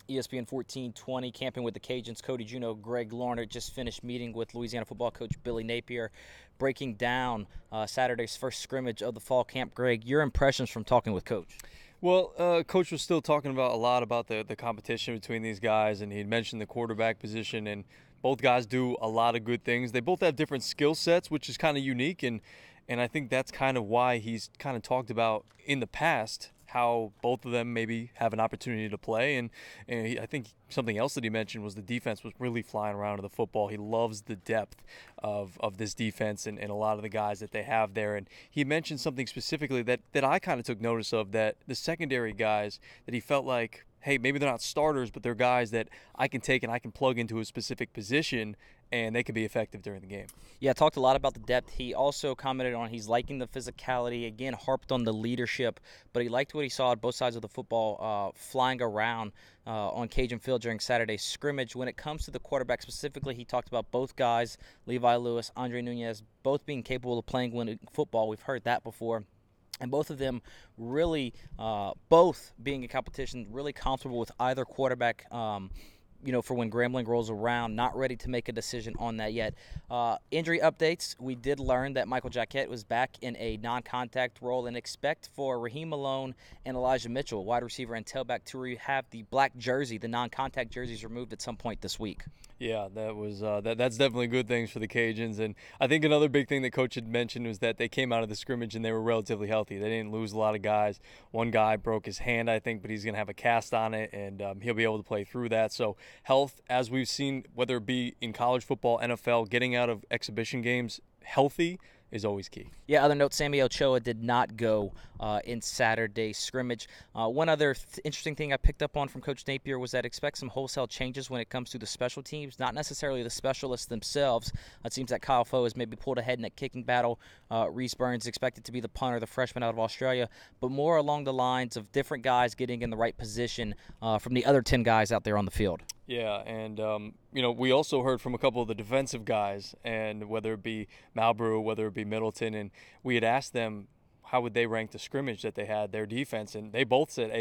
ESPN 1420, camping with the Cajuns. Cody Juneau, Greg Larnert just finished meeting with Louisiana football coach Billy Napier, breaking down Saturday's first scrimmage of the fall camp. Greg, your impressions from talking with Coach? Well, Coach was still talking about a lot about the competition between these guys, and he had mentioned the quarterback position, and both guys do a lot of good things. They both have different skill sets, which is kind of unique, and I think that's kind of why he's kind of talked about in the past how both of them maybe have an opportunity to play. I think something else that he mentioned was the defense was really flying around to the football. He loves the depth of this defense and a lot of the guys that they have there. And he mentioned something specifically that I kind of took notice of, that the secondary guys that he felt like, hey, maybe they're not starters, but they're guys that I can take and I can plug into a specific position, and they can be effective during the game. Yeah, talked a lot about the depth. He also commented on he's liking the physicality. Again, harped on the leadership, but he liked what he saw at both sides of the football flying around on Cajun Field during Saturday's scrimmage. When it comes to the quarterback specifically, he talked about both guys, Levi Lewis, Andre Nunez, both being capable of playing winning football. We've heard that before. And both of them really, both being in competition, really comfortable with either quarterback, for when Grambling rolls around, not ready to make a decision on that yet. Injury updates, we did learn that Michael Jacquette was back in a non-contact role, and expect for Raheem Malone and Elijah Mitchell, wide receiver and tailback, to have the black jersey, the non-contact jerseys, removed at some point this week. Yeah, that was that's definitely good things for the Cajuns. And I think another big thing that Coach had mentioned was that they came out of the scrimmage and they were relatively healthy. They didn't lose a lot of guys. One guy broke his hand, I think, but he's going to have a cast on it, and he'll be able to play through that. So health, as we've seen, whether it be in college football, NFL, getting out of exhibition games healthy is always key. Yeah, other note, Sammy Ochoa did not go in Saturday's scrimmage. One other interesting thing I picked up on from Coach Napier was that expect some wholesale changes when it comes to the special teams, not necessarily the specialists themselves. It seems that Kyle Foe has maybe pulled ahead in a kicking battle. Reese Burns expected to be the punter, the freshman out of Australia, but more along the lines of different guys getting in the right position from the other 10 guys out there on the field. Yeah, and we also heard from a couple of the defensive guys, and whether it be Malbrew, whether it be Middleton, and we had asked them how would they rank the scrimmage that they had, their defense, and they both said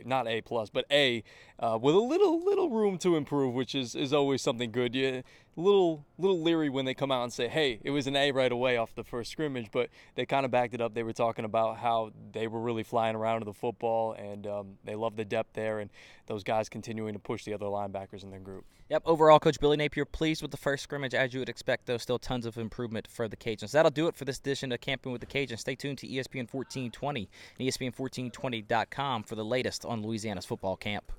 not A plus, but A, with a little room to improve, which is always something good. Yeah, little leery when they come out and say, hey, it was an A right away off the first scrimmage, but they kind of backed it up. They were talking about how they were really flying around to the football, and they love the depth there, and those guys continuing to push the other linebackers in their group. Yep, overall, Coach Billy Napier pleased with the first scrimmage, as you would expect, though still tons of improvement for the Cajuns. That'll do it for this edition of Camping with the Cajuns. Stay tuned to ESPN 1420 and ESPN1420.com for the latest on Louisiana's football camp.